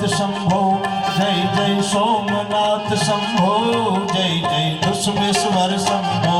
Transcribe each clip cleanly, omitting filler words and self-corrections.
शंभो जय जय सोमनाथ शंभो जय जय दुष्मेश्वर शंभो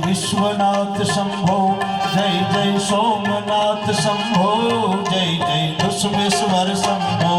विश्वनाथ शंभो जय जय सोमनाथ शंभो जय जय दुष्मेश्वर शंभो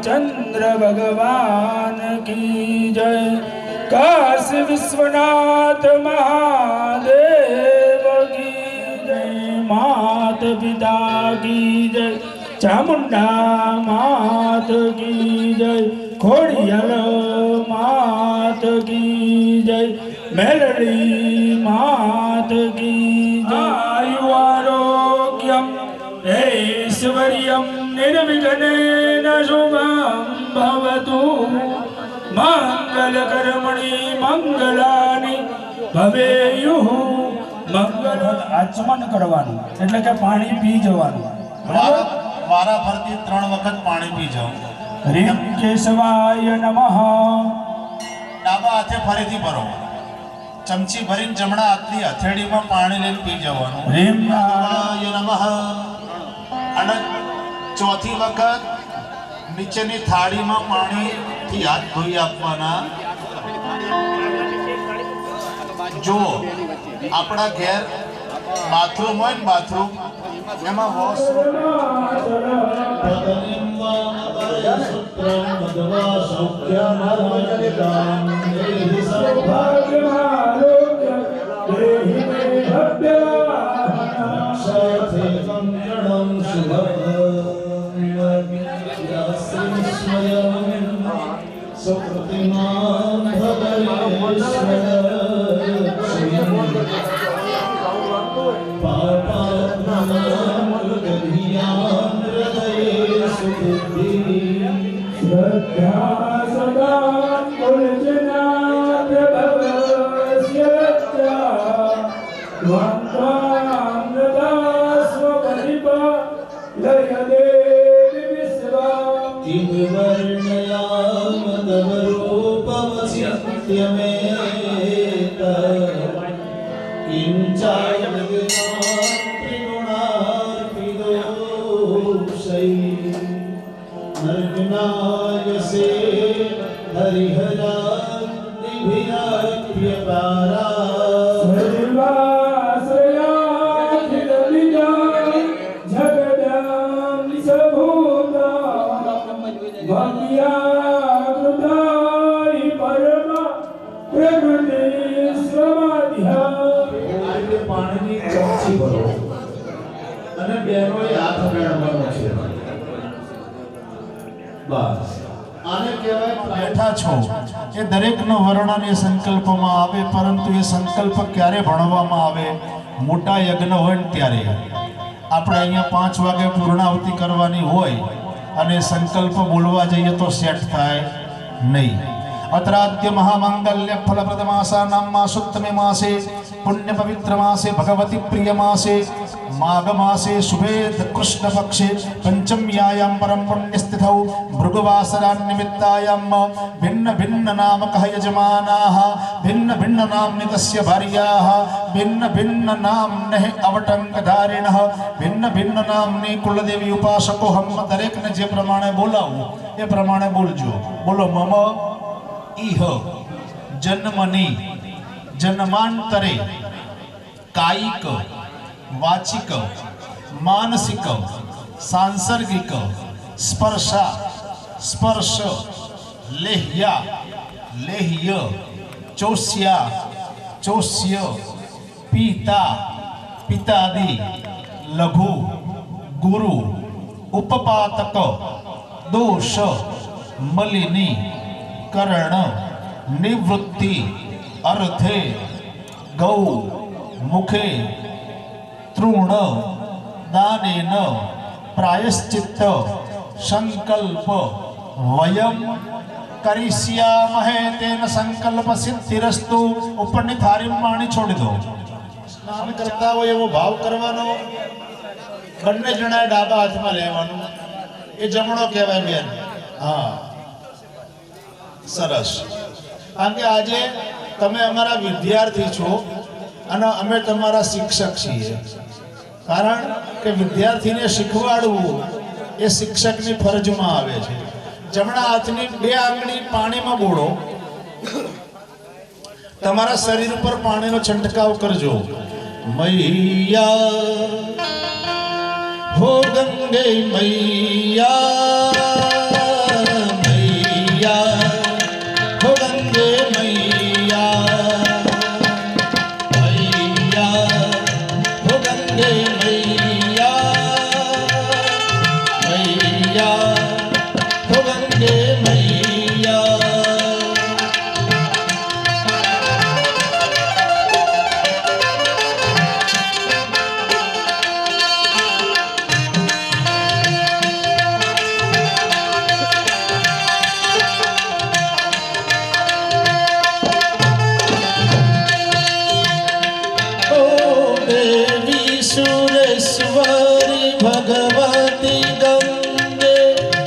चंद्र भगवान की जय। काशी विश्वनाथ महादेव की जय। मात पिता की जय। चामुंडा मात की जय। खोड़ियार मात की जय। मेलड़ी मात की जय। आयु आरोग्यम ऐश्वर्यम निर्विघ्नेन शुभं भवतु। मंगलकर्मणि मंगलानि भवेयुः। મંગળ આચમન કરવાનું એટલે કે પાણી પી જવાનું। વારા ફરતી 3 વખત પાણી પી જાવ। રીમ કેશવાય નમઃ। ડાબા હાથે ફરીથી ભરો। ચમચી ભરીને જમણા હાથની હથેળીમાં પાણી લઈને પી જવાનું। રીમ નારાયણ નમઃ। અને ચોથી વખત નીચેની થાળીમાં પાણીથી હાથ ધોઈ આપવાના। જો આપણા ઘેર બાથરૂમ હોય ને બાથરૂમ એમાં વોશરૂમ किंचाय સર્વાશ્રયાખિલનિજા જગદાં સભૂતા ભક્ત્યાકૃતાય પરમા પ્રકૃતિ સ્વમાધ્યા પાણીની ચમચી ભરો અને બેનોએ હાથ મેળવવાનો છે બસ આને કહેવાય બેઠા છો એ દરેકનો વર્ણન એ સંકલ્પમાં આવે, પરંતુ એ સંકલ્પ ક્યારે ભણવામાં આવે? મોટા યજ્ઞ હોય ને ત્યારે. આપણે અહીંયા 5 વાગે પૂર્ણાહુતિ કરવાની હોય અને સંકલ્પ બોલવા જઈએ તો સેટ થાય નહીં. અત્રાદ્ય મહામાંગલ્ય ફલપ્રદ માસાનામ માસોત્તમે માસે પુણ્ય પવિત્ર માસે ભગવતી પ્રિય માસે માઘ માસે શુભે કૃષ્ણ પક્ષે પંચમ્યાયામ પરમ પુણ્યસ્થિતૌ ભૃગુવાસરા નિમિત્તાયામ ભિન્ન ભિન્ન નામકઃ યજમાનાઃ ભિન્ન ભિન્ન નામ્નિ તસ્ય ભાર્યાઃ ભિન્ન ભિન્ન નામ્નઃ અવટંકધારિણઃ ભિન્ન ભિન્ન નામ્ની કુલદેવી ઉપાસકો. હમ દરેકને જે પ્રમાણે બોલાવું એ પ્રમાણે બોલજો. બોલો. મમ ઇહ જન્મની જન્માંતરે કાયિક વાચિક માનસિક સાંસર્ગિક સ્પર્શ લેહ્યા લેહ્ય ચોસ્ય પિતાદિ લઘુ ગુરુ ઉપપાતક દોષ મલિની કરણ નિવૃત્તિ અર્થે ગૌ મુખે તૃણ દાનેન પ્રાયશ્ચિત્ત સંકલ્પ વયમ કરીષ્યામહે તેન સંકલ્પ સિદ્ધિરસ્તુ. ઉપરની થાળીમાં પાણી છોડી દો. સ્નાન કરતા હોય એવો ભાવ કરવાનો. બંને જણાએ ડાબા હાથમાં લેવાનું. એ જમણો કહેવાય બેન. હા, સરસ. કારણ કે આજે તમે અમારા વિદ્યાર્થી છો અને અમે તમારા શિક્ષક છીએ. કારણ કે વિદ્યાર્થીને શીખવાડવું એ શિક્ષકની ફરજમાં આવે છે. જમણા હાથની 2 આંગળી પાણીમાં બોળો. તમારા શરીર ઉપર પાણીનો છંટકાવ કરજો. મૈયા હો ગંગે મૈયા ભગવતી ગંગે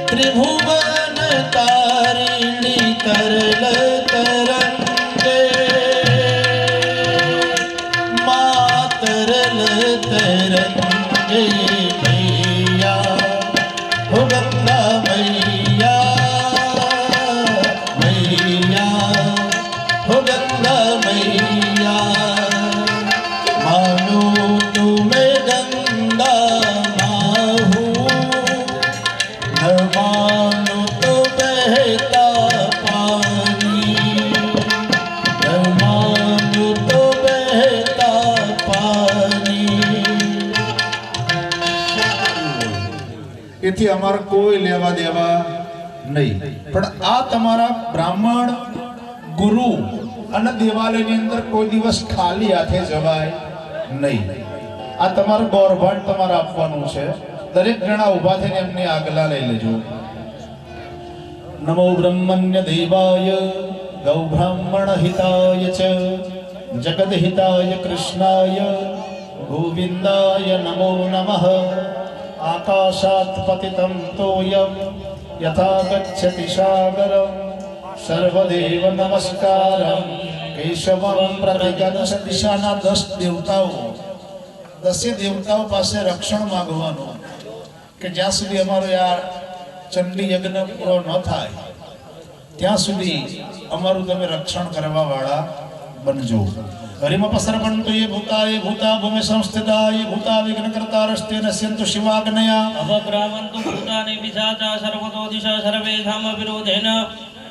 ત્રિભુવન તારિણી તરલ તરંગે મા તરલ તરંગે મૈયા હો ગંગા મૈયા હો ગંગા મૈયા માનો તુમે એથી અમારે કોઈ લેવા દેવા નહીં. પણ આ તમારા બ્રાહ્મણ ગુરુ અને દેવાલયની અંદર કોઈ દિવસ ખાલી હાથે જવાય નહીં. આ તમારું ગૌરભાંડ તમારે આપવાનું છે. દરેક જણા ઊભા થઈને એમની આગલા લઈ લેજો. નમો બ્રહ્મણ્ય દેવાય ગૌ બ્રાહ્મણ હિતાય ચ જગદ હિતાય કૃષ્ણાય ગોવિંદાય નમો નમઃ. આકાશાત પતિતમ તોયમ યથા ગચ્છતિ સાગરમ સર્વદેવ નમસ્કારમ કેશવમ પ્રતિગચ્છ. દિશાના 10 દેવતાઓ 10 દેવતાઓ પાસે રક્ષણ માંગવાનું કે જ્યાં સુધી અમારો આ ચંડી યજ્ઞ પૂરો ન થાય ત્યાં સુધી અમારું તમે રક્ષણ કરવા વાળા બનજો. હરિમપસર્પંતુ યે ભૂતા ભૂમિ સંસ્થિતા યે ભૂતા વિઘ્નકર્તા રસ્તે નશ્યંતુ શિવાગ્નયા અવગ્રામંતુ ભૂતાનિ પિશાચા સર્વતો દિશા સર્વેષામ વિરોધેન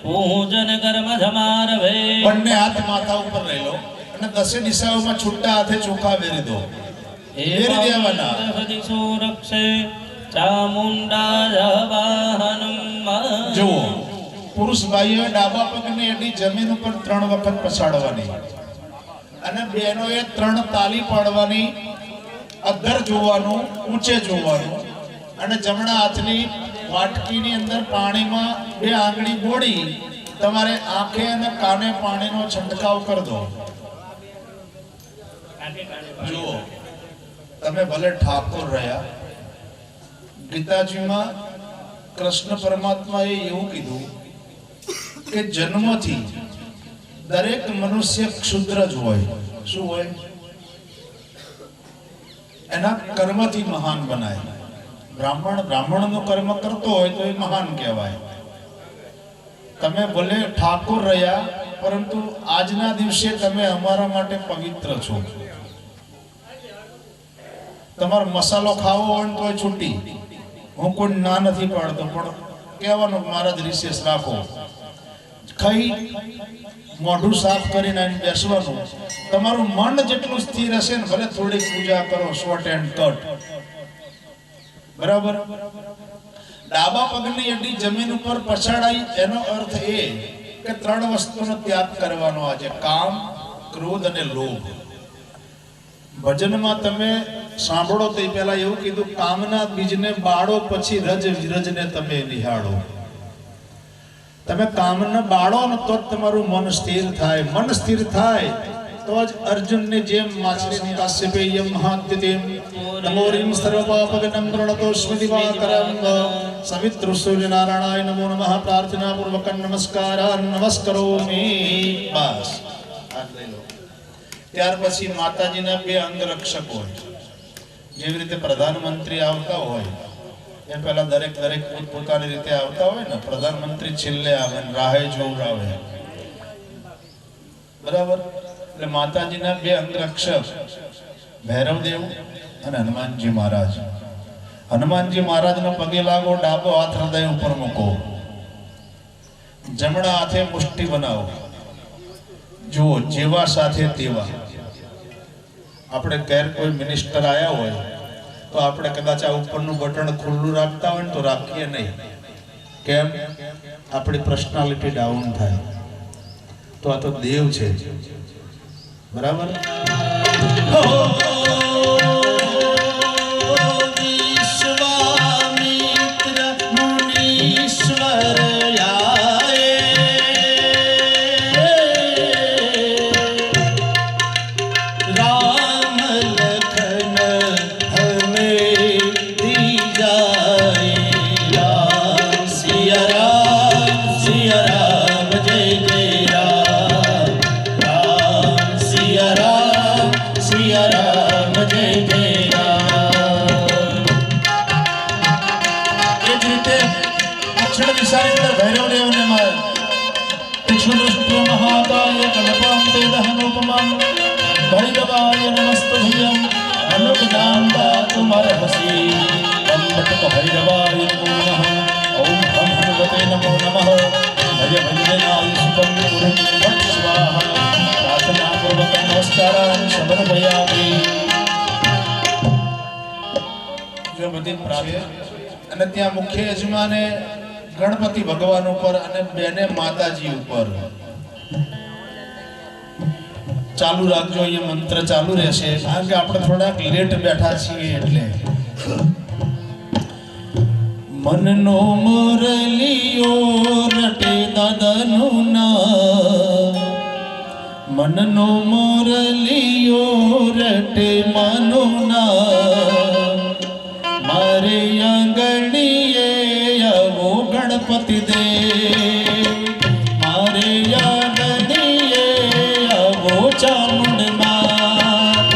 પૂજન કર્મ સમારભે. બંને હાથ માથા ઉપર લઈ લો અને દસે દિશાઓમાં છૂટા હાથે ચોખા વેરી દો. વેરી દેવાના. દિશો રક્ષે ચામુંડા વાહનમ. જુઓ, પુરુષ ભાઈઓએ ડાબા પગની એડી જમીન ઉપર 3 વખત પછાડવાની અને બહેનોએ 3 તાલી પાડવાની. અધર જોવાનું, ઊંચે જોવાનું અને જમણા હાથની વાટકીની અંદર પાણીમાં 2 આંગળી બોળી તમારે આંખે અને કાને પાણીનો છંટકાવ કરી દો. જુઓ, તમે ભલે ઠાકોર રહ્યા, ગીતાજીમાં કૃષ્ણ પરમાત્માએ એવું કીધું કે જન્મથી દરેક મનુષ્ય ક્ષુદ્ર જ હોય. શું હોય? એના કર્મથી મહાન બનાય. બ્રાહ્મણનું કર્મ કરતો હોય તો એ મહાન કહેવાય. તમે ભલે ઠાકોર રહ્યા, પરંતુ આજના દિવસે તમે અમારા માટે પવિત્ર છો. તમારો મસાલો ખાવો હોય તો છૂટી. હું કોઈ ના નથી પાડતો, પણ કહેવાનું મહારાજ રિસેસ રાખો. ખાઈ મોઢું સાફ કરીને આવીને બેસવાનું. તમારું મન જેટલું સ્થિર હશે ને, ભલે થોડી પૂજા કરો, શોર્ટ એન્ડ કટ, બરાબર. ડાબા પગની એડી જમીન ઉપર પછાડાઈ, એનો અર્થ એ કે 3 વસ્તુનો ત્યાગ કરવાનો આજે: કામ, ક્રોધ અને લોભ. ભજનમાં તમે સાંભળો તો પહેલા એવું કીધું, કામના બીજને બાળો, પછી રજ વિરજને તમે નિહાળો. તમે કામને બાળો ને તો જ તમારું મન સ્થિર થાય. મન સ્થિર થાય તો જ અર્જુનને જેમ માછલીની કાશ્યપેયમ મહાત્યતેમ નમોરીમ સર્વપાપગનમ પ્રણતોસ્મિ દિવાકરમ સવિતૃ સૂર્યનારાયણાય નમો નમઃ પ્રાર્થના પૂર્વક નમસ્કરોમિ. બસ હાથ લઈ લો. ત્યાર પછી માતાજીના 2 અંગરક્ષક હોય. જેવી રીતે પ્રધાનમંત્રી આવતા હોય એ પહેલા દરેક પોતાની રીતે આવતા હોય ને. પ્રધાનમંત્રી છેલ્લે આવે ને રાહે જોવરાવે, બરાબર. એટલે માતાજીના 2 અંગરક્ષક ભૈરવદેવ અને હનુમાનજી મહારાજ. હનુમાનજી મહારાજના પગે લાગો, ડાબો હાથ હૃદય ઉપર મૂકો, જમણા હાથે મુઠ્ઠી બનાવો. જુઓ, જેવા સાથે તેવા. આપણે ઘેર કોઈ મિનિસ્ટર આવ્યા હોય તો આપણે કદાચ આ ઉપરનું બટન ખુલ્લું રાખતા હોય ને તો રાખીએ નહીં. કેમ? આપણી પર્સનાલિટી ડાઉન થાય. તો આ તો દેવ છે, બરાબર. વિશ્વામિત્ર મુનીશ્વર ભૈરવાય નમસ્તુભ્યં અનુજ્ઞાતા તુમર્હસી વંદતો ભૈરવાય નમઃ. ઓમ હમ હનુમતે નમો નમઃ. ભય ભંજનાય સુખં ગુરું વટ સ્વાહા. પ્રાર્થના પૂર્વક નમસ્કારાન સમર્પયામિ. જો બધી પ્રાર્થના અને ત્યાં મુખ્ય યજમાને ગણપતિ ભગવાન ઉપર અને બેને માતાજી ઉપર ચાલુ રાખજો. એ મંત્ર ચાલુ રહેશે, કારણ કે આપણે થોડાક લેટ બેઠા છીએ એટલે. મનનો મુરલીઓ રટે દાદાનું નામ. મનનો મુરલીઓ રટે માનું નામ. મારે આંગણીએ આવો ગણપતિ દેવ. મારે આંગણીએ આવો ચામુંડ માત.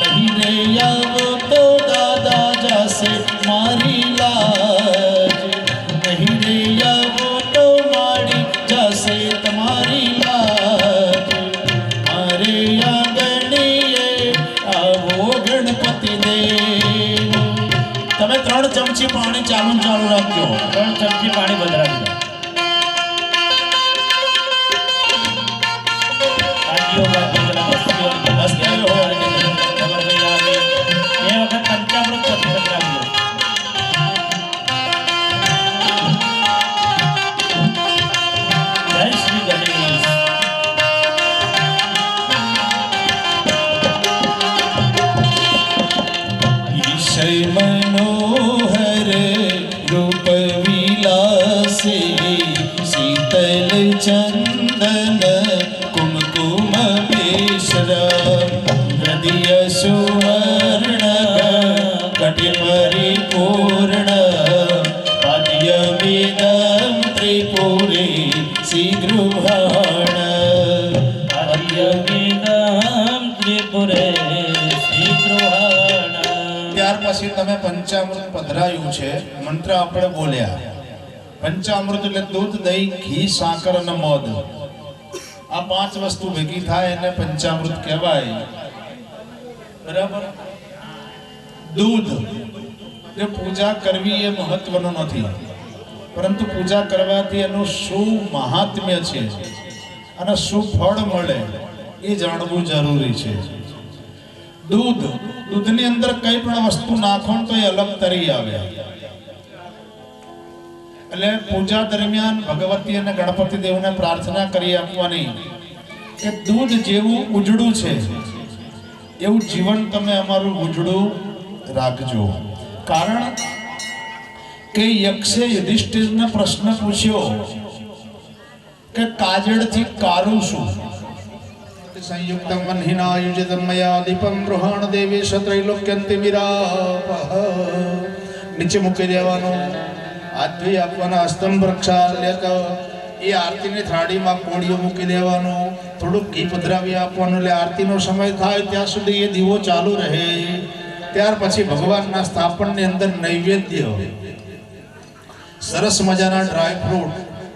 નહીં રે આવો તો દાદા જશે મારી લાજ. નહીં રે આવો તો મારી 3 ચમચી પાણી ચાલુ રાખજો. 3 ચમચી પાણી વધારી દો. આજીઓ બાજુ પેલા બસ્તીઓ હોય કે ખબર ભાઈ આવે એ વખત પંચામૃત પછી સંકળાવી દો. જય શ્રી ગણેશ. ઈશય મનોહર રૂપ વિલાસે શીતલ ચંદન કુમકુમ હૃદય સુવર્ણ કટિ પરિપૂર્ણ પાદ્ય વેદમ ત્રિપુરે શીઘ્રુહાણ આદ્ય વેદમ ત્રિપુરે શીઘ્રુહાણ. ત્યાર પછી તમે પંચામૃત પધરાયું છે, મંત્ર આપણે બોલ્યા. પંચામૃત એટલે દૂધ, દહીં, ઘી, સાકર અને મધ. આ 5 વસ્તુ ભેગી થાય એને પંચામૃત કહેવાય. બરાબર. દૂધ એ પૂજા કરવી એ મહત્વનું નથી, પરંતુ પૂજા કરવાથી એનું શું મહાત્મ્ય છે અને શું ફળ મળે એ જાણવું જરૂરી છે. દૂધની અંદર કઈ પણ વસ્તુ નાખો તો એ અલગ તરી આવે. એટલે પૂજા દરમિયાન ભગવતી અને ગણપતિ દેવને પ્રાર્થના કરી આપવાની કે દૂધ જેવું ઉજળું છે એવું જીવન તમે અમારું ઉજળું રાખજો. કારણ કે યક્ષે યુધિષ્ઠિરને પ્રશ્ન પૂછ્યો કે કાજળથી કારું શું? સંયુક્તમ વન્હિના યુજિતમ મયા દીપમ ગૃહાણ દેવેશ ત્રૈલોક્યંતિ વિરાપઃ. નીચે મૂકી દેવાનું, હાથથી આપવાના, હસ્તમ પ્રક્ષાલ્યત. એ આરતીની થાળીમાં કોળીઓ મૂકી દેવાનું, થોડુંક ઘી પધરાવી આપવાનું. એટલે આરતીનો સમય થાય ત્યાં સુધી એ દીવો ચાલુ રહે. ત્યાર પછી ભગવાનના સ્થાપનની અંદર નૈવેદ્ય સરસ મજાના ડ્રાય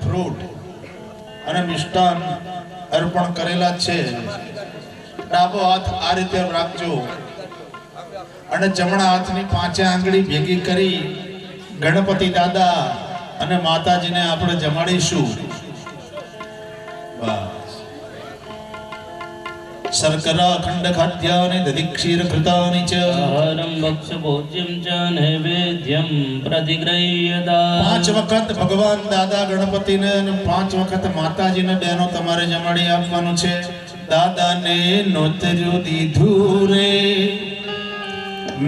ફ્રૂટ અને મિષ્ટાન અર્પણ કરેલા છે. ડાબો હાથ આ રીતે રાખજો અને જમણા હાથની 5 આંગળી ભેગી કરી ગણપતિ દાદા અને માતાજીને આપણે જમાડીશું. શર્કરા અખંડ ખાદ્યાની દધી ક્ષીર કૃતાની ચ આહારમ ભક્ષ ભોજ્યમ ચ નૈવેદ્યમ પ્રતિગ્રહ્યતા. 5 વખત ભગવાન દાદા ગણપતિને અને 5 વખત માતાજીને બેનો તમારે જમાડી આપવાનું છે. દાદાને નોતર્યું દીધું રે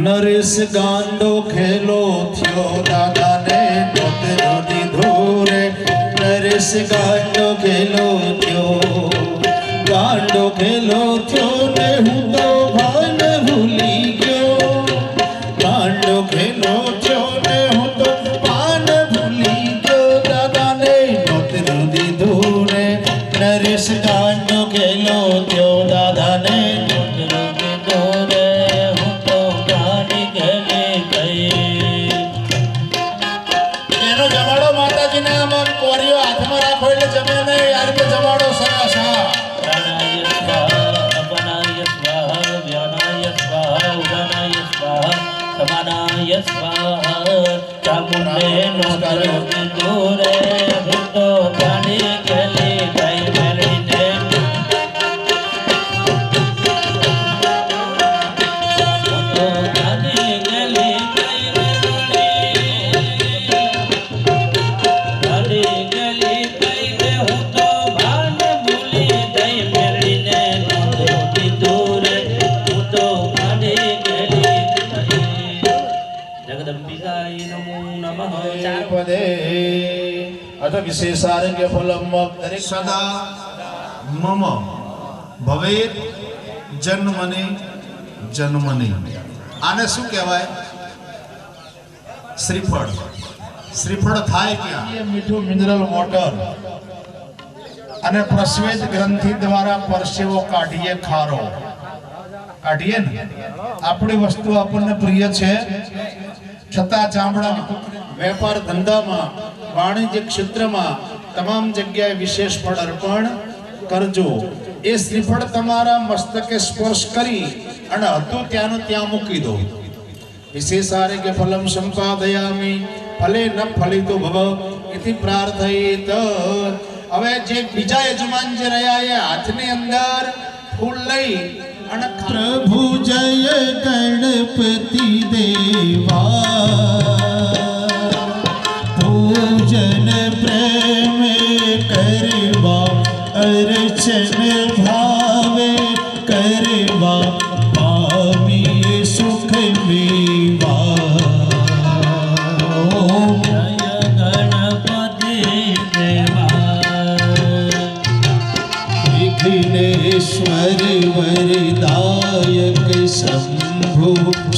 નરેશ ગાંડો ખેલો થયો. દાદાને નોતર્યું દીધું રે નરેશ ગાંડો ખેલો થયો. ગાંડો ખેલો થયો ને હું તો ભાન ભૂલી ગયો. ગાંડો ખેલો થયો ને હું તો ભાન ભૂલી ગયો. દાદાને નોતર્યું દીધું રે નરેશ ગાંડો ખેલો થયો. દાદાને નોતર્યું દીધું રે હું તો ગાંડી ખેલી ગઈ. એનો જમાડો માતાજીને આમાં કોરીઓ હાથમાં રાખો એટલે જમે નહીં. આ રીતે જમાડો સરસ. હા, પ્રાણાય સ્વાહા અપનાય સ્વાહા વ્યાનાય સ્વાહા ઉદાનાય સ્વાહા સમાનાય સ્વાહા. ચામુંડે નોતર્યું દીધું રે હું તો ગાંડી ખેલી ગઈ. મેળવીને હું તો ગાંડી ખેલી ગઈ. ગાંડી ખેલી ગઈ રે હું તો ભાન ભૂલી ગઈ. મેળવીને નોતર્યું દીધું રે હું તો ગાંડી ખેલી ગઈ. જગદંબિકાય નમો નમઃ. પદે અથ વિશેષારોગ્ય ફલમ દરેક સદા મમ ભવેત જન્મની. આને શું કહેવાય? શ્રીફળ. શ્રીફળ થાય ક્યાં? મીઠું મિનરલ વોટર અને પ્રસ્વેદ ગ્રંથિ દ્વારા પરસેવો કાઢીએ, ખારો કાઢીએ ને. આપણી વસ્તુ આપણને પ્રિય છે છતાં ચામડા વેપાર ધંધામાં વાણિજ્ય ક્ષેત્રમાં તમામ જગ્યાએ વિશેષ ફળ અર્પણ કરજો. એ શ્રીફળ તમારા મસ્તકે સ્પર્શ કરી અને હતું ત્યાંનું ત્યાં મૂકી દો. विशेषारोग्य फलम संपादयामि फले न फलितो भव इति प्रार्थयेत। હવે જે બીજા યજમાન જે રહ્યા એ હાથની અંદર ફૂલ લઈ અને प्रभु जय गणपति देवा पूजन प्रेम करवा अर्चन भावे करवा पामी सुख मेवा। ओम जय गणपति देवा विघ्नेश्वर वरदायक शंभु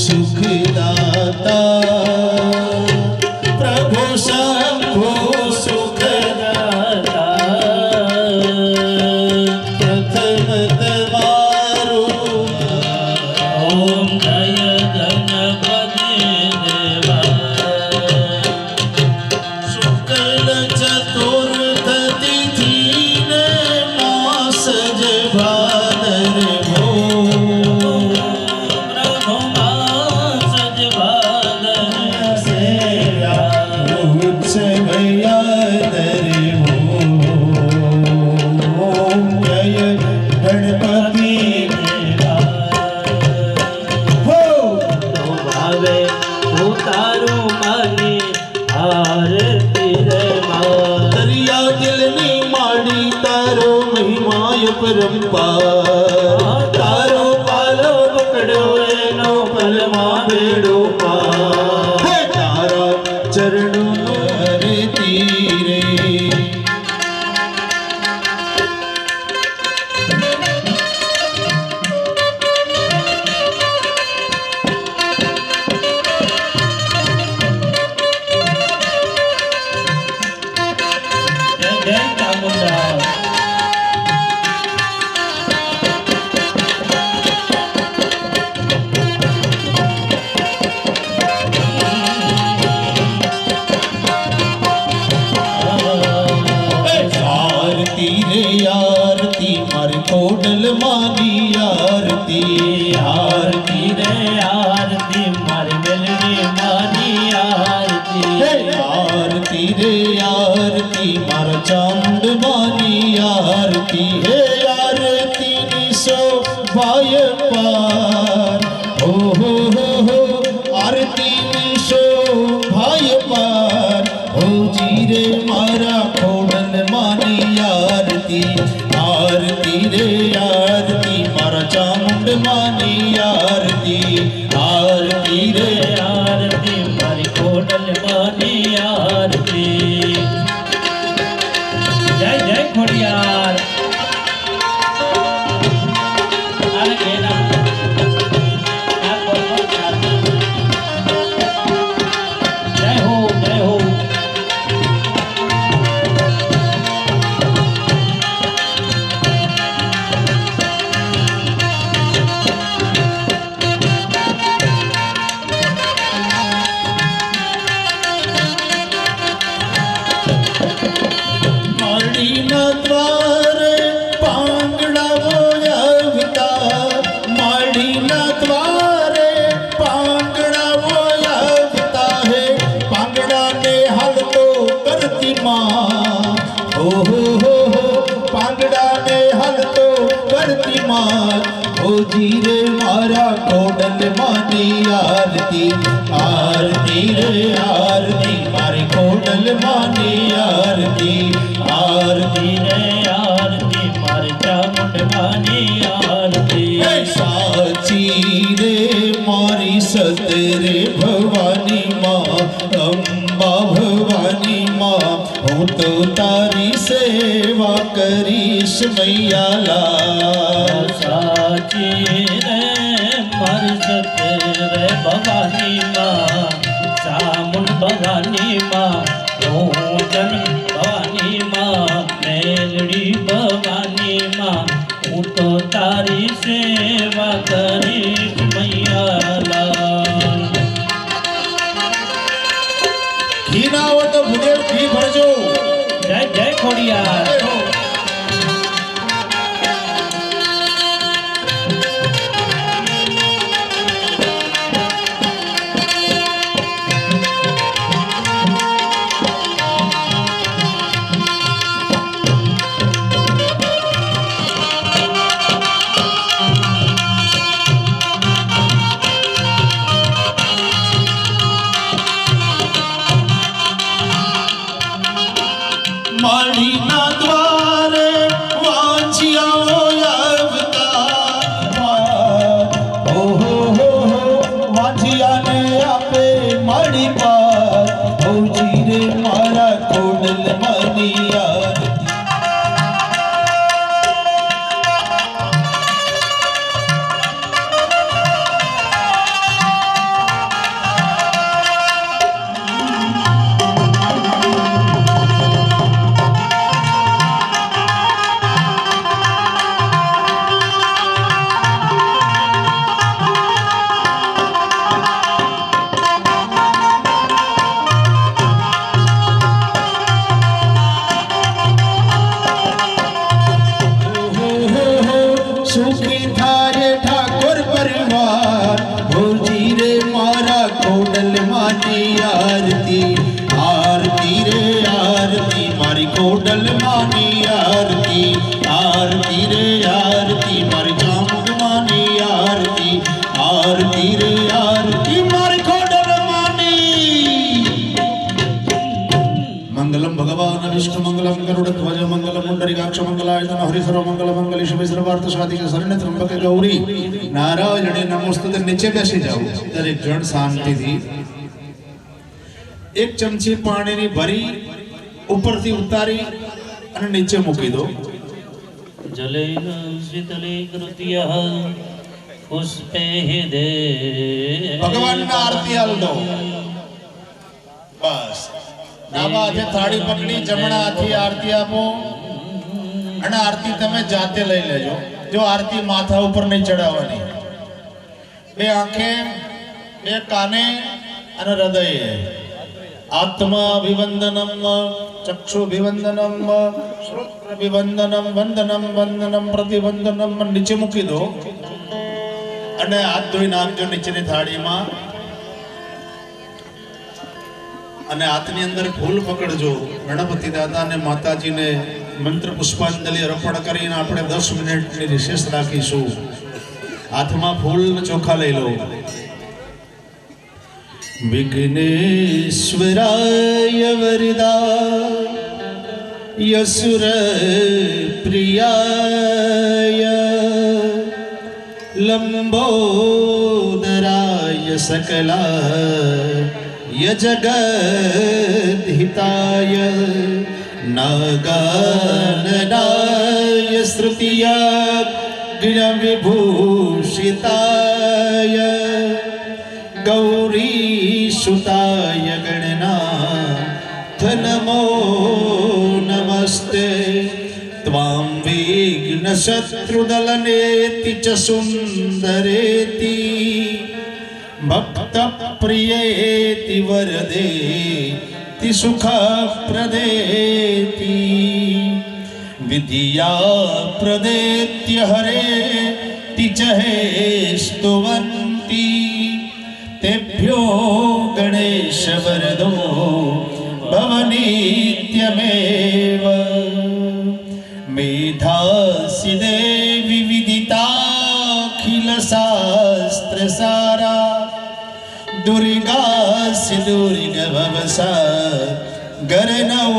सुखदाता प्रभु शंभु सुखदाता प्रथम तमारु ओम जय गणपति देवा शुक्ल चतुर्थी थी ने मासज भादर हो प्रभु मासज भादर उत्सव यादर हो। ओम जय गणपति देवा हो। तो भावे तो तारू मानी आरती रे मां दरिया दिलनी माड़ी तारो महिमाय परंपार तारो पालो पकड़ो एनो पलमा बेड़ो पार हे तारा चरणों रे तीरे जय जय चामुंडा आरती रे आरती मारे कोडल मानी आरती आरती रे आरती मारी मेलडी मानी आरती हे आरती रे आरती मारा चामुंड मानी आरती हे आरती निशो भाय पार हो आरती निशो भाय पार हो जीरे मारा खोडल मानी आरती आरती रे आरती मारा चामुंड मानी आरती आरती रे आरती मारी कोडल मानी आरती जय जय खोड़ियार अरे केना जय हो जय हो माड़ीना द्वारे पांगड़ा वोयविता माड़ीना द्वारे पांगड़ा वोयविता है पांगड़ा ने हल तो करती माँ हो पांगड़ा ने हल तो करती माँ हो जीरे मारा कोडल मानी आरती आरती रे आरती मारी कोडल मानी आरती आरती रे आरती मारी चामुंड मानी आरती साची रे मारी सतरे भवानी माँ अम्बा भवानी माँ हूँ तो तारी सेवा करीश मैया लाल साची रे मारी सतरे भवानी माँ चामुंड भवानी माँ पूजन भवानी माँ मेलड़ी भवानी माँ हूँ तो तारी सेवा करीश मैया लाल ઘી ના હોય તો ભૂદેવ ઘી ભરજો। जय जय खोड़ियार સર્વમંગલ મંગલ શુભ સર્વાર્થ સાધિકે શરણ્ય ત્રંબકે ગૌરી નારાયણે નમોસ્તુતે. નીચે બેસી જાઓ દરેક જણ શાંતિથી. એક ચમચી પાણીની ભરી ઉપરથી ઉતારી અને નીચે મૂકી દો. જલેન શીતલે કૃત્યઃ પુષ્પે દે ભગવાનના આરતી હાલ દો. બસ ડાબા હાથે થાળી પકડી જમણા હાથે આરતી આપો અને આરતી તમે જાતે લઈ લેજો. જો આરતી માથા ઉપર નહીં ચડાવવાની. બે આંખે, બે કાને અને હૃદયે. આત્મા વિવંદનમ ચક્ષુ વિવંદનમ શ્રોત્ર વિવંદનમ વંદનમ વંદનમ પ્રતિવંદનમ. નીચે મૂકી દો અને હાથ ધોઈ નાખજો નીચેની થાળીમાં. અને હાથની અંદર ફૂલ પકડજો. ગણપતિ દાદા અને માતાજીને મંત્ર પુષ્પાંજલિ અર્પણ કરીને આપણે 10 મિનિટની રિસેસ રાખીશું. હાથમાં ફૂલ ચોખા લઈ લો. વિઘ્નેશ્વરાય વરદાય સુર પ્રિયાય લંબોદરાય સકલાય જગદ્હિતાય નાગાનનાય શ્રુતિય વિભૂષિતાય ગૌરીસુતાય ગણનાથ નમો નમસ્તે. ત્વાં વિઘ્ન શત્રુદલનેતિ ચ સુંદરેતિ ભક્ત પ્રિયેતિ વરદેતિ સુખપ્રદેતિ વિદ્યા પ્રદેત્ય હરેતિ ચ હે સ્તુવંતી તેભ્યો ગણેશ વરદો ભવનિત્યમેવ. મેધાસી દેવી વિદિતાખિલ શાસ્ત્ર સારા દુર્ગાસી દુર્ગભવસા ગરનૌરસંગા.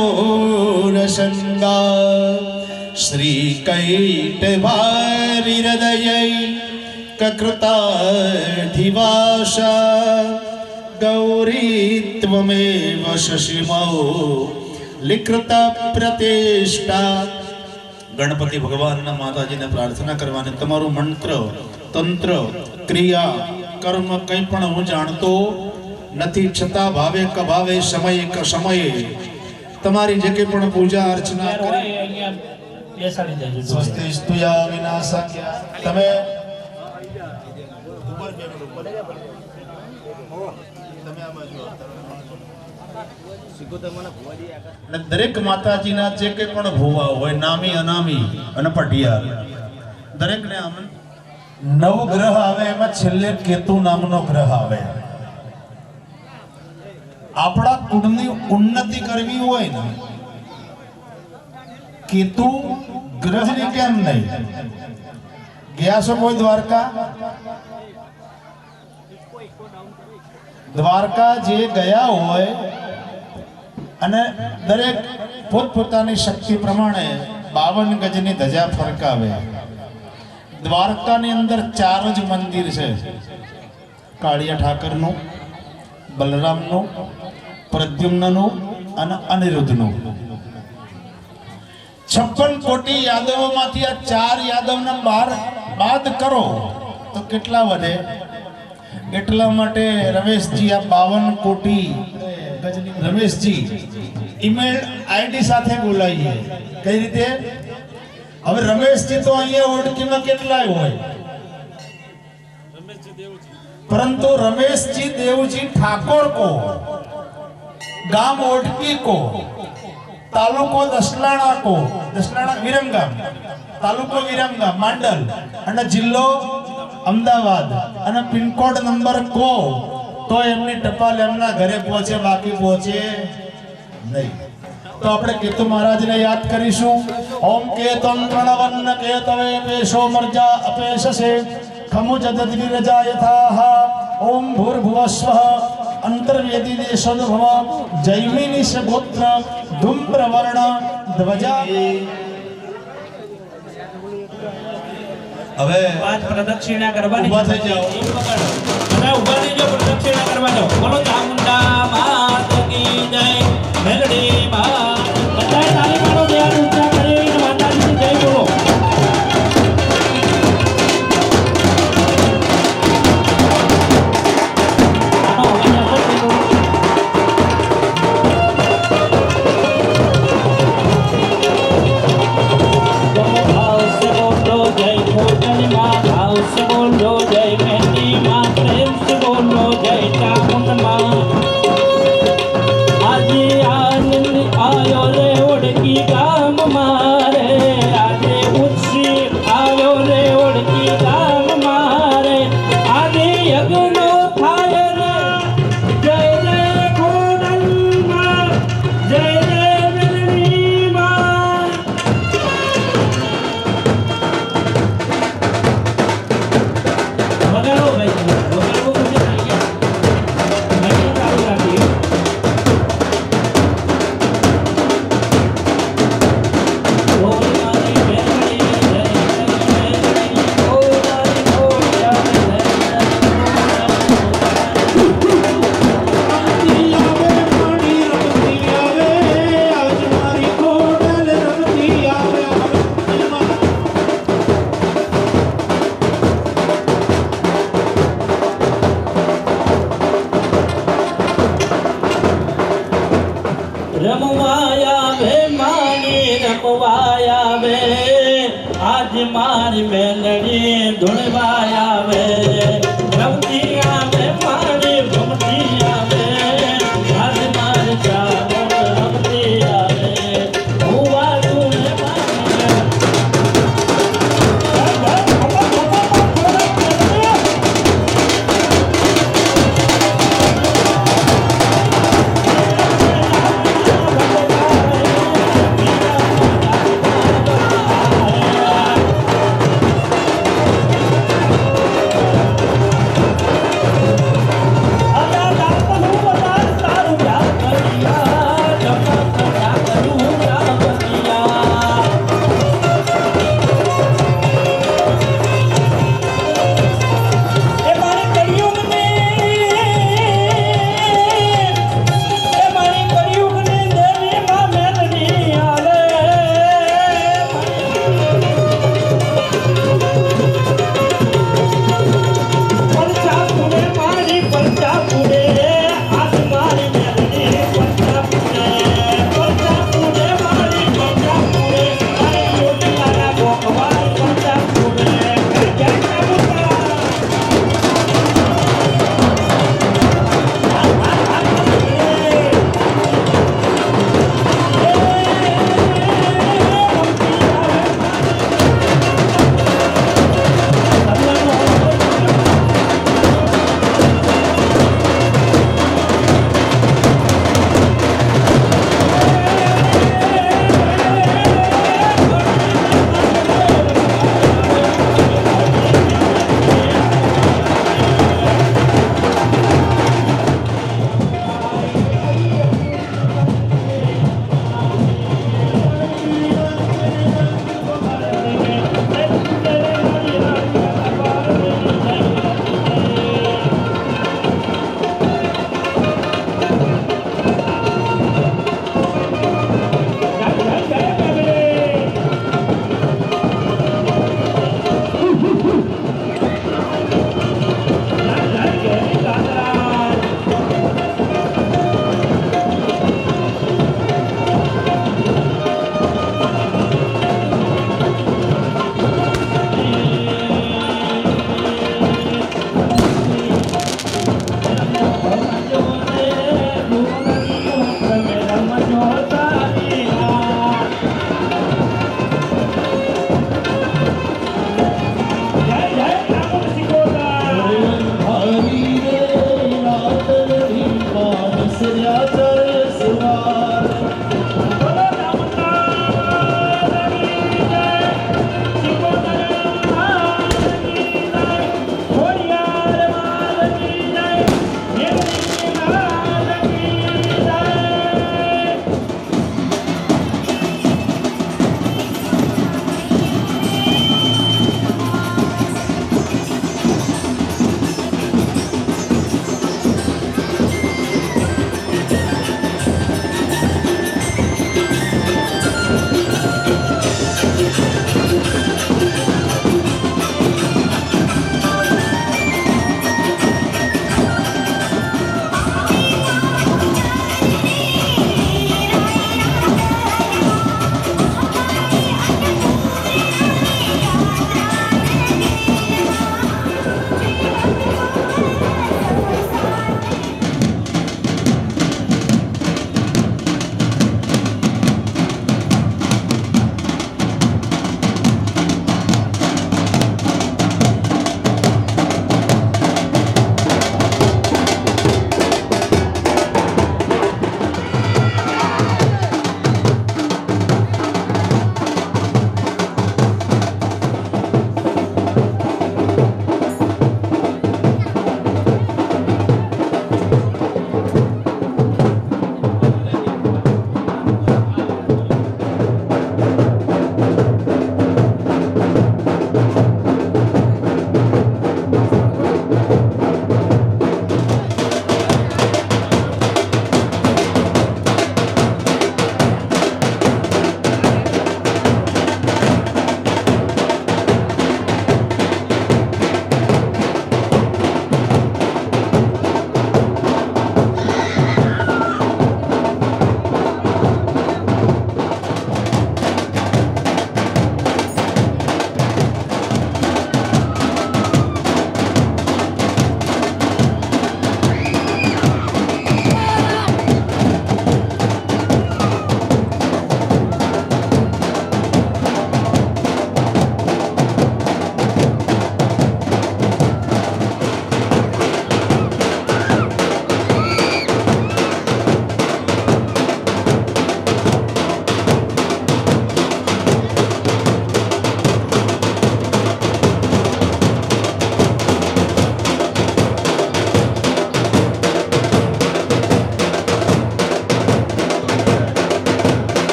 શ્રી કૈટભારી હૃદયૈ કૃતાધિવાસા ગૌરી ત્વમેવ શશિમૌ લિખિત પ્રતિષ્ઠા. ગણપતિ ભગવાનના માતાજીને પ્રાર્થના કરવાની. તમારું મંત્ર તંત્ર ક્રિયા કર્મ કંઈ પણ હું જાણતો નથી, છતાં ભાવે ક ભાવે સમયે ક સમયે તમારી જે કંઈ પણ પૂજા અર્ચના કરી બેસાડી દેજો. સ્વસ્તિ સ્તુયા વિનાશા. તમે અને દરેક માતાજીના જે કંઈ પણ ભુવા હોય નામી અનામી અને પટિયાર દરેકને નવ ગ્રહ આવે એમાં છેલ્લે કેતુ નામનો ગ્રહ આવે. આપણા કુળની ઉન્નતિ કરવી હોય ને કેતુ ગ્રહની કેમ નહીં? ગયા છો કોઈ દ્વારકા? દ્વારકા જે ગયા હોય અને દરેક પોતપોતાની શક્તિ પ્રમાણે 52 ગજની ધજા ફરકાવે. દ્વારકાની અંદર 4 જ મંદિર છે. કાળિયા ઠાકરનું, બલરામનું, પ્રદ્યુમ્નનું અને અનિરુદ્ધનું. 56 કોટી યાદવોમાંથી આ 4 યાદવને બાદ કરો તો કેટલા વધે? એટલા માટે રમેશજી આ 52 કોટી રમેશજી ઈમેલ આઈડી સાથે બોલાવીએ. કઈ રીતે? હવે રમેશજી તો અહીંયા ઓળખીમાં કેટલાય હોય, પરંતુ રમેશજી દેવજી ઠાકોર કો, ગામ ઓઢકી કો, તાલુકો દસલાણા કો, દસલાણા વિરમગામ, તાલુકો વિરમગામ માંડલ અને જિલ્લો અમદાવાદ અને પિનકોડ નંબર કો, તો એમની ટપાલ એમના ઘરે પહોંચે, બાકી પહોંચે નહીં. તો આપણે કેતુ મહારાજને યાદ કરીશું. ઓમ કેતમ પ્રણવન્ન કેતવે પેશો મર્જા અપેશસે ખમુજ દદ્વિરજા યથાહ. ઓમ ભૂર્ભુવસ્વઃ અંતર્વેદી દેશોદ્ભવ જૈમિની સગોત્ર ધૂમ્રવર્ણ ધ્વજા. હવે 5 પ્રદક્ષિણા કરવાની ઊભા થઈ જાઓ. બધા ઊભા થઈ જાઓ, પ્રદક્ષિણા કરવા જાઓ. બોલો ચામુંડા માત કી જય, મેલડી માત. બધાએ તાળી પાડો, બે હાથ ઊંચા કરીને માતાજીની જય બોલો. આનો અવાજ આવતો જ નહીં. भाव से बोलो जय खोजनी माँ, भाव से बोलो जय मेहंदी माँ, प्रेम से बोलो जय चामुंड माँ. આજે આનંદ આયો રે ઓળખી ગામ મારે, આજે ઉત્સી આયો રે ઓળખી ગામ મારે, આજે યજ્ઞ થાય રે. જય જય ખોડલ માં, જય જય મેલડી માં. વગાડો ભાઈ, વગાડવું પછી થઈ ગયા. ભાઈ ચાલુ રાખીએ. ઓલાની મેલડી જય જય મેલડી, ઓલાની ખોડિયા જય જય રમવાયા વે માની રમવાયા વે, આજ મારી મેલડી ધૂળવાયા વે. રમતી આવે મારી રમતી આવે, આજ મારી ચામુંડ રમતી આવે. હુવા ધૂળે મારી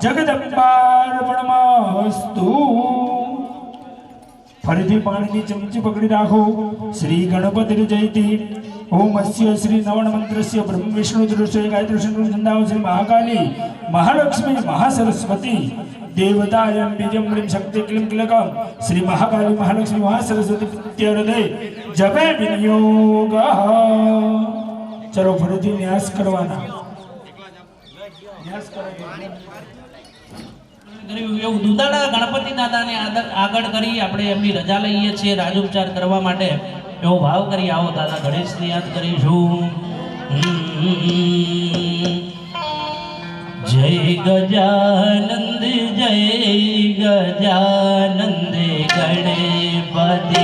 જગદંબાર્પણમસ્તુ. ફરીથી પાણીની ચમચી પકડી રાખો. શ્રી ગણપતિ જયતિ. ઓમ અસ્ય શ્રી નવણ મંત્રસ્ય બ્રહ્મ વિષ્ણુ દૃશ્ય ગાયત્રી શંકર ચંદાવ શ્રી મહાકાલી મહાલક્ષ્મી મહાસરસ્વતી દેવતાયમ બીજમ રીમ શક્તિ ક્લીમ ક્લકમ શ્રી મહાકાલી મહાલક્ષ્મી મહાસરસ્વતી પ્રત્યર્દે જપે વિનિયોગ. ચલો ફરીથી ન્યાસ કરવાના. એવું દુધાળા ગણપતિ દાદાને આગળ કરી આપણે એમની રજા લઈએ છીએ રાજોપચાર કરવા માટે. એવો ભાવ કરી આવો દાદા ગણેશને યાદ કરીશું. જય ગજાનંદ જય ગજાનંદ ગણપતિ.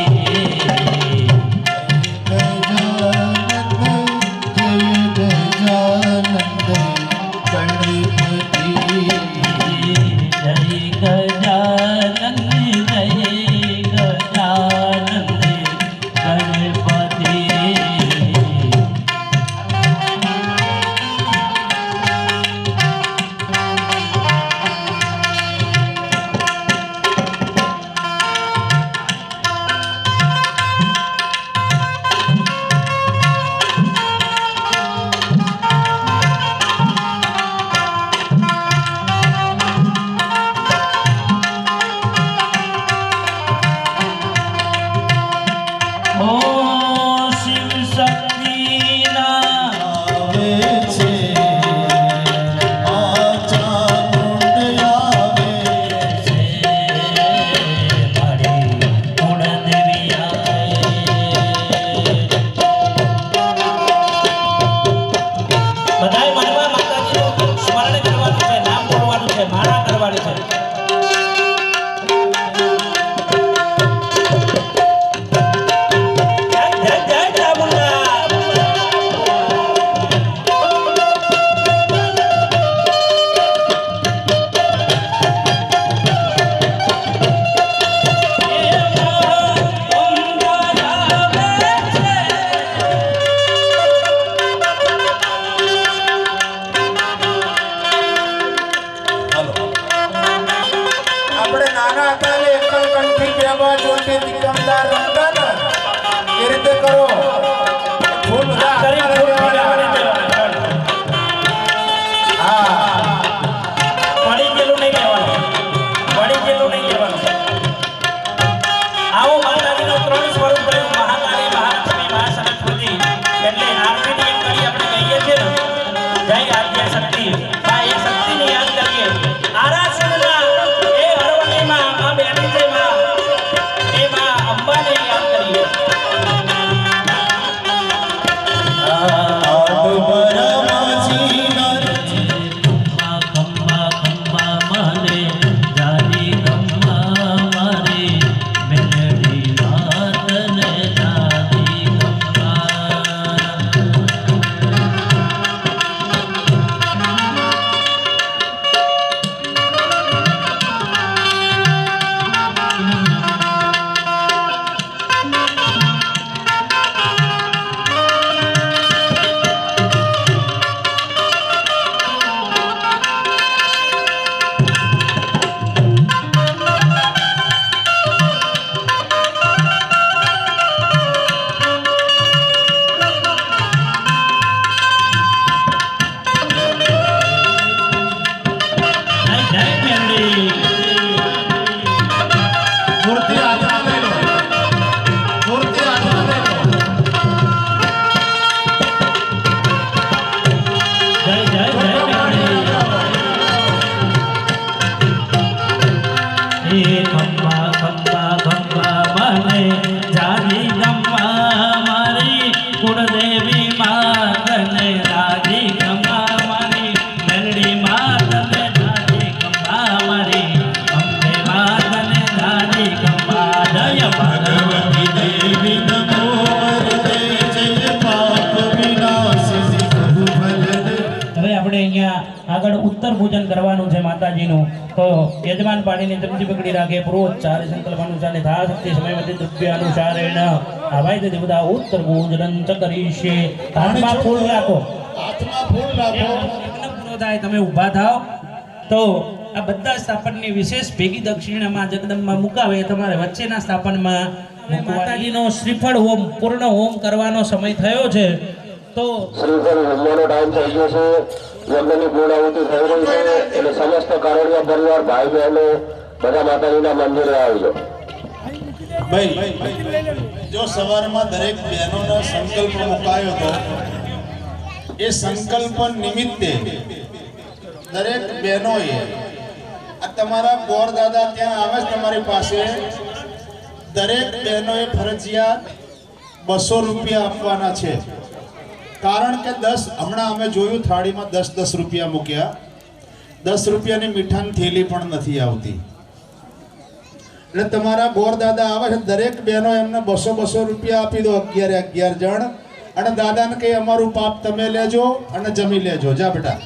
મારી તો યજમાન પાણીની તમજી પકડી રાખે પ્રોચ્ચાર સંકલ્પ અનુસારે ધા શક્તિ સમયવતી દ્રવ્ય અનુસારેણ આવાય દેવતા ઉત્તર ભોજન ચ કરીશે હાથમાં ફૂલ રાખો હાથમાં ફૂલ રાખો. યજ્ઞ પૂરો થાય તમે ઊભા થાઓ તો આ બધા સ્થાપનની વિશેષ ભેગી દક્ષિણામાં જગદંબા મુકાવે તમારે વચ્ચેના સ્થાપનમાં માતાજીનો શ્રીફળ હોમ પૂર્ણ હોમ કરવાનો સમય થયો છે તો શ્રીફળ હોમવાનો ટાઈમ થઈ ગયો છે. યજ્ઞની પૂર્ણાહુતિ થઈ રહી છે એટલે સમસ્ત કારણિયા પરિવાર ભાઈ બહેનો બધા માતાજીના મંદિરે આવજો. ભાઈ જો સવારમાં દરેક બહેનોનો સંકલ્પ મુકાયો હતો એ સંકલ્પ નિમિત્તે દરેક બહેનોએ આ તમારા ગોર દાદા ત્યાં આવે છે તમારી પાસે દરેક બહેનોએ ફરજિયાત 200 રૂપિયા આપવાના છે. કારણ કે 10 હમણાં અમે જોયું થાળીમાં 10 રૂપિયા મૂક્યા 10 રૂપિયાની મીઠાની થેલી પણ નથી આવતી. એટલે તમારા ગોર દાદા આવે છે દરેક બહેનો એમને 200 રૂપિયા આપી દો 11 જણ અને દાદાને કહે અમારું પાપ તમે લેજો અને જમી લેજો. જા બેટા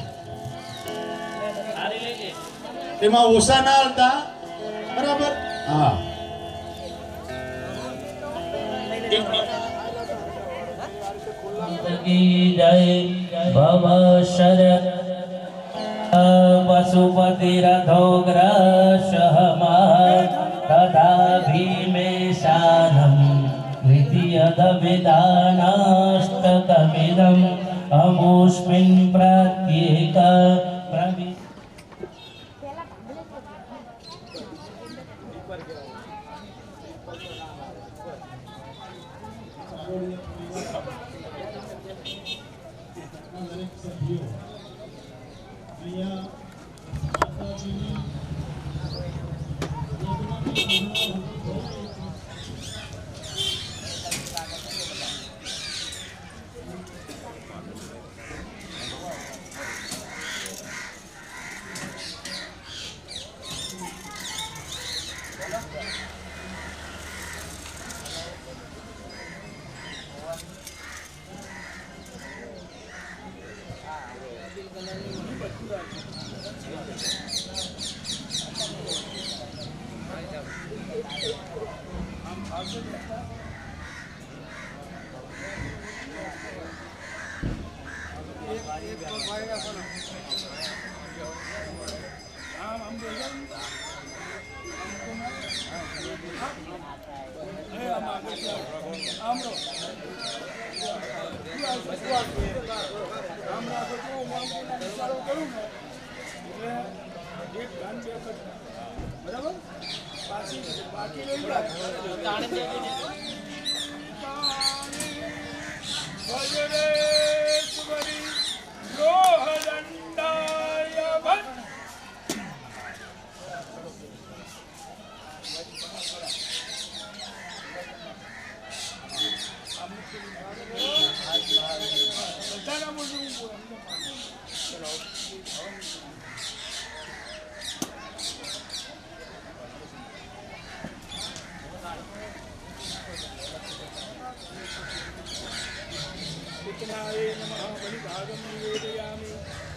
એમાં ઓછા ના હાલતા બરાબર. હા જય ભવ શર પશુપતિ રથોગ્ર તથા ભીમેશાનમ દ્વિતીયદ વિદાનાષ્ટકમિદમ અમુસ્મિન પ્રત્યેક પ્રવિ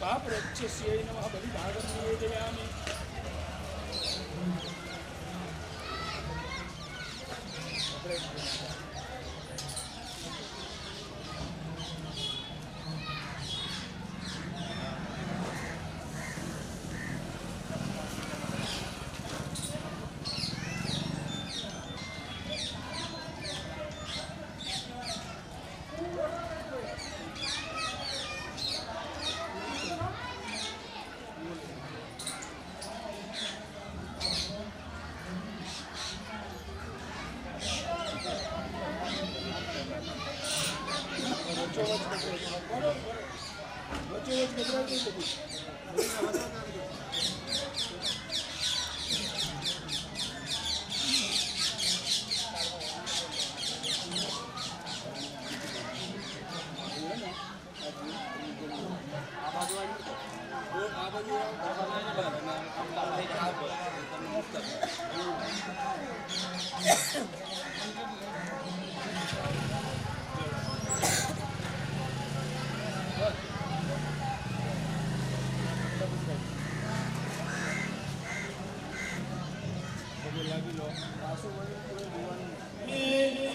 पापरक्षस्यै नमः बलिभागं निवेदयामि.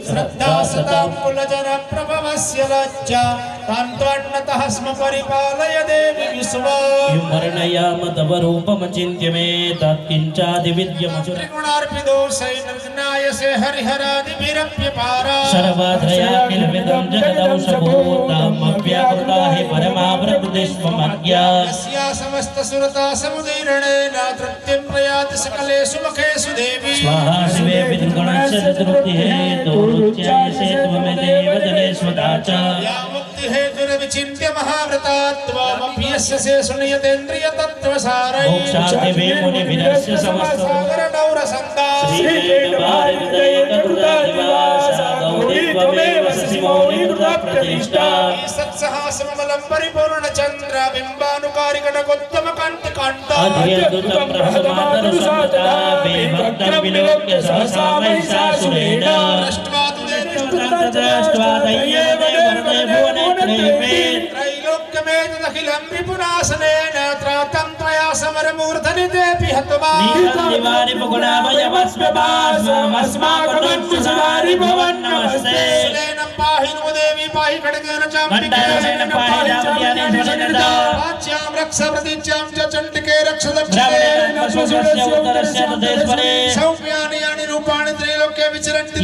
श्रद्धा सतां कुलजन प्रभवस्य लज्जा तान्त्वन्नतः स्म परिपालय देवी विश्वा युमर्णयाम तव रूपमचिन्त्य मे तत्किञ्चादिविद्यमसुर त्रिगुणार्पितो सैनर्नाय से हरिहरादिभिरप्यपारा सर्वत्रयाखिलविदं जगदौ सबूतामव्याकृता हि परमावृतस्वमज्ञा यस्या समस्त सुरता समुदीर्णेन तृप्तिं प्रयाति सकलेषु मुखेषु देवी स्वाहा शिवे पितृगणस्य तृप्तिहेतुरुच्यायसे त्वमेव जनेष्वता च या मुक्ति हेतुरविचिन्त्य महाव्रतात्वमप्यस्य से सुनियतेन्द्रिय तत्त्वसारै मोक्षादिवे मुनिभिरस्य समस्त सागरनौरसन्दा श्रीवेदवारिदयककृतादिवासा गौरी त्वमेव शिवोनिकृता प्रतिष्ठा सत्सहासममलं परिपूर्णचन्द्र बिम्बानुकारिकटकोत्तम कान्तिकान्ता अध्यद्भुतं बृहन्मातरसंतता विभक्तं विलोक्य सहसा महिषासुरेण दृष्ट्वा तु दृष्ट्वा दय्येव वरदे भुवने त्रैलोक्यमेतदखिलं विपुनासनेन त्रातं त्वया समरमूर्धनि तेऽपि हत्वा नीतदिवारि पुगुणाभयमस्मभास्ममस्माकमंशसारि भवन नमस्ते सुलेनं पाहि नो देवी पाहि खड्गेन मण्डलेन पाहि रामज्ञाने ध्वनिनदा वाच्यां रक्ष प्रतीच्यां च चण्डिके रक्ष ब्राह्मणेन पशुस्य उत्तरस्य तदेश्वरे सौम्यानि यानि रूपाणि त्रैलोक्ये विचरन्ति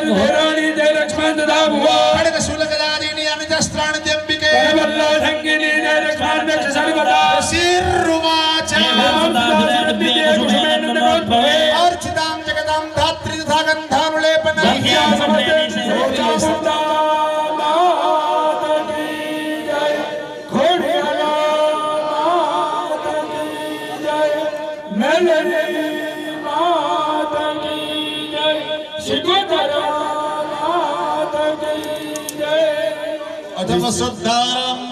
घोराणि जय लक्ष्मण ददा भुवा खड्गशूलगदादीनि यानि शस्त्राणि द्यम्बिके वल्लभङ्गिनी जय लक्ष्मण रक्ष सर्वदा शीर्रुवाच अर्चितां जगदां धात्री तथा गन्धानुलेपनं अथम शुद्धारम्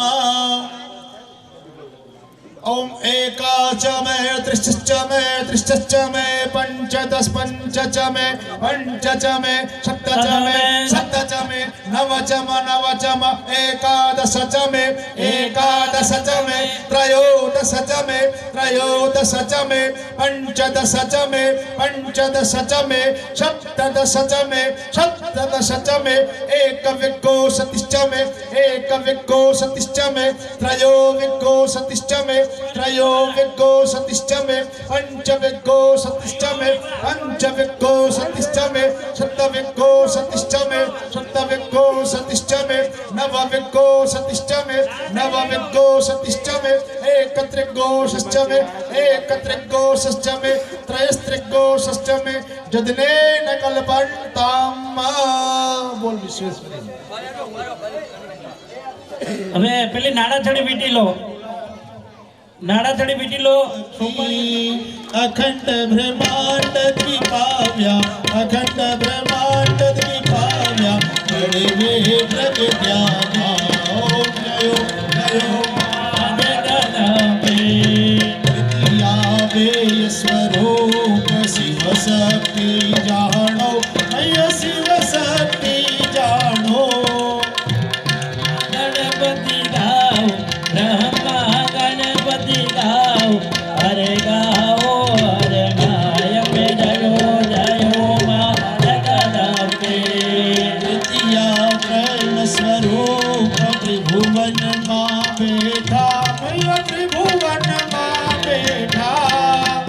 ओम एका च मे त्रिश्च मे त्रिश्च मे पंचदश पंच च मे पंच च मे सप्त च मे सप्त च मे नव च म एकादश च मे एकादश च मे त्रयोदश च मे त्रयोदश च मे पंचदश च मे पंचदश च मे सप्तदश च मे सप्तदश च मे एकविंशतिश्च मे एकविंशतिश्च मे त्रयोविंशतिश्च मे त्रयोविंशतिश्च मे पंचविंशतिश्च मे पंचविंशतिश्च मे सप्तविंशतिश्च मे सप्तविंशतिश्च मे नवविंशतिश्च मे नवविंशतिश्च मे एकत्रिंशश्च मे एकत्रिंशश्च मे त्रयस्त्रिंशश्च मे जदनेन कल्पन्ताम् बोल विश्वेश्वरी હવે પેલી નાડાથડી વીટી લો નાડાથડી વીટી લો अखंड ब्रह्मांड द्विपाव्या अखंड ब्रह्मांड द्विपाव्या बड़े प्रगट्यामा ओम जयो जयो तृतीयावेय स्वरूप शिव शक्ति जानो अय शिव शक्ति जानो गणपति गाओ ब्रह्मा गणपति गाओ हरे गाओ हरे माय में जयो जयो माँ जगदम्बे तृतीया प्रण स्वरूप त्रिभुवन माँ बैठा मैया त्रिभुवन माँ बैठा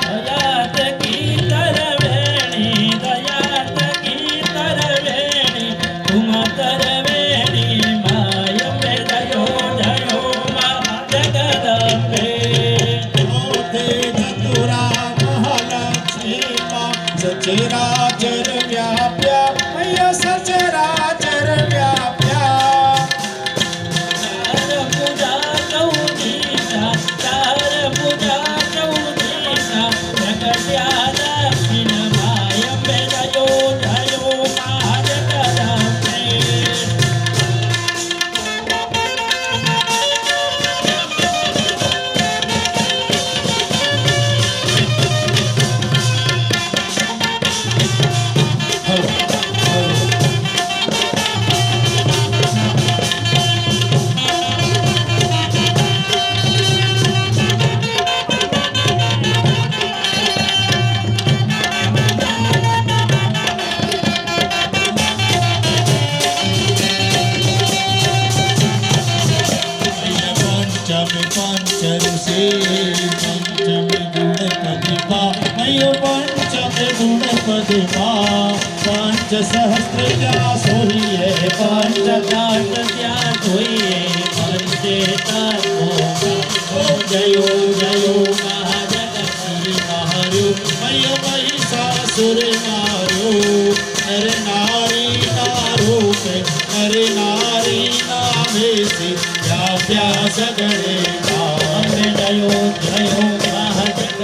दयात की तरवेणी दयात की तरवेणी तुम तरवेणी माय में जयो जयो माँ जगदम्बे चतुरा महालक्ष्मी माँ सचराचर व्याप्या मैया सचराचर व्याप्या चार पूजा चौदीसा चार पूजा चौदीसा प्रकट्या दक्षिण माय में जयो जयो माँ जगदम्बे पंचम गुणपति पंच सहस्त्र क्या सोहिए पंचकाट ત્યાં જોઈએ પંચેતાત્મો જયો જયો મહાજગતી મહારૂપ मय महिषासुर मारो नर नारी नारूप नर नारी नामे से व्याप्या सगळे જયો જયો મહાજગત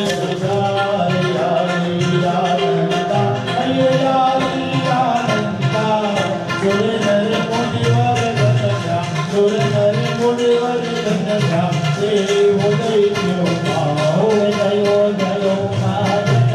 જયો જયો મહાજગત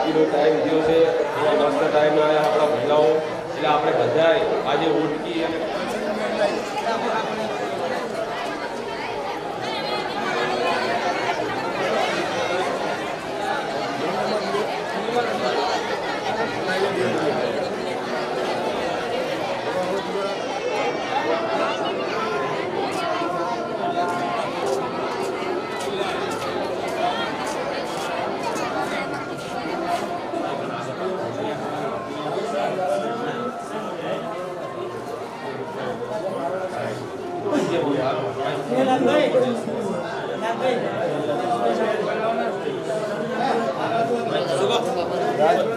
ઓટકીનો ટાઈમ થયો છે એવા મસ્ત ટાઈમે આવ્યા આપણા મહિલાઓ એટલે આપણે બધાએ આજે ઓટકી અને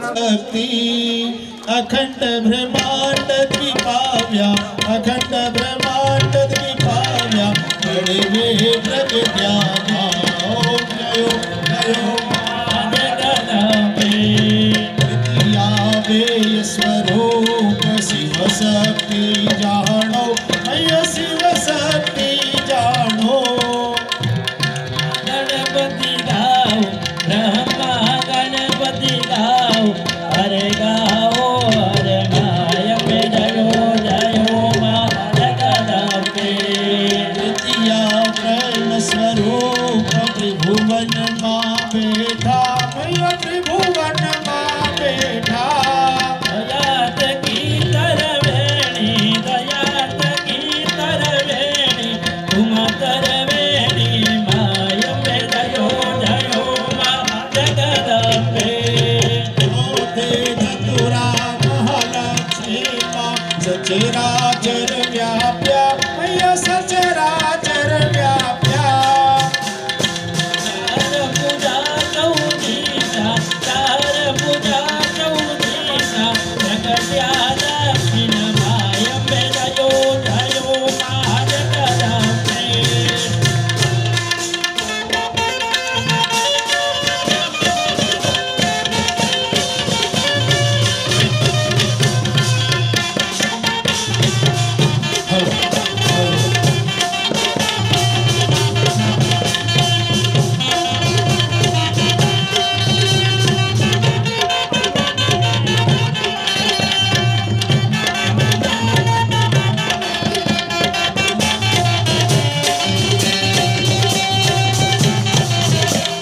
शक्ति अखंड ब्रह्मांड की पाव्या अखंड ब्रह्मांड की पाव्या बड़े वे प्रगट्या ओम जयो जयो वे स्वरूप शिव शक्ति जानो अय शिव शक्ति जानो गणपति गाओ ब्रह्मा गणपति गाओ हरे गाओ हरे माय पे जयो जयो माँ जगदम्बे द्वितीया प्रण स्वरूप त्रिभुवन माँ बैठा मैया त्रिभुवन माँ बैठा दयात की तरवेणी दयात की तरवेणी तुम तरवेणी माय पे जयो जयो माँ जगदम्बे ते धतुरा महालक्ष्मी माँ सचराचर व्याप्या मैया सचराचर व्याप्या तार पूजा चौदीसा तार पूजा चौदीसा प्रगट्या दक्षिण माय पे जयो जयो माँ जगदम्बे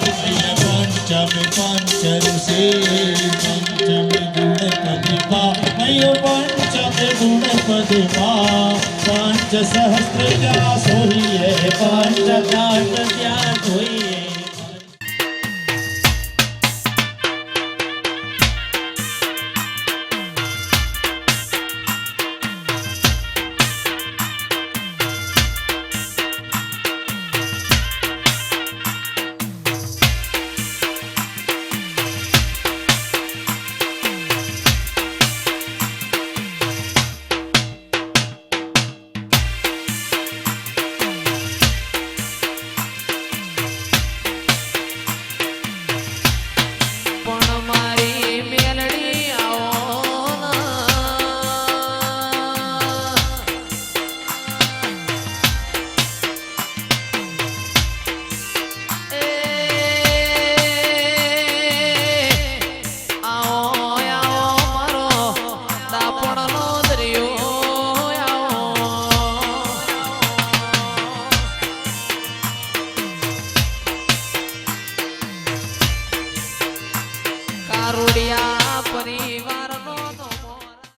पंचमी पंचरुषे पंचमी गुणपतिमा मयो पंचमी गुणपतिमा पंच सहस्त्र जा सोहिए पंच पंचकाट ત્યાં જોઈએ પણ મારી મેલડી આવો આવો આવો મારો દાપણનો દરિયો આવો કારુડિયા પરિવાર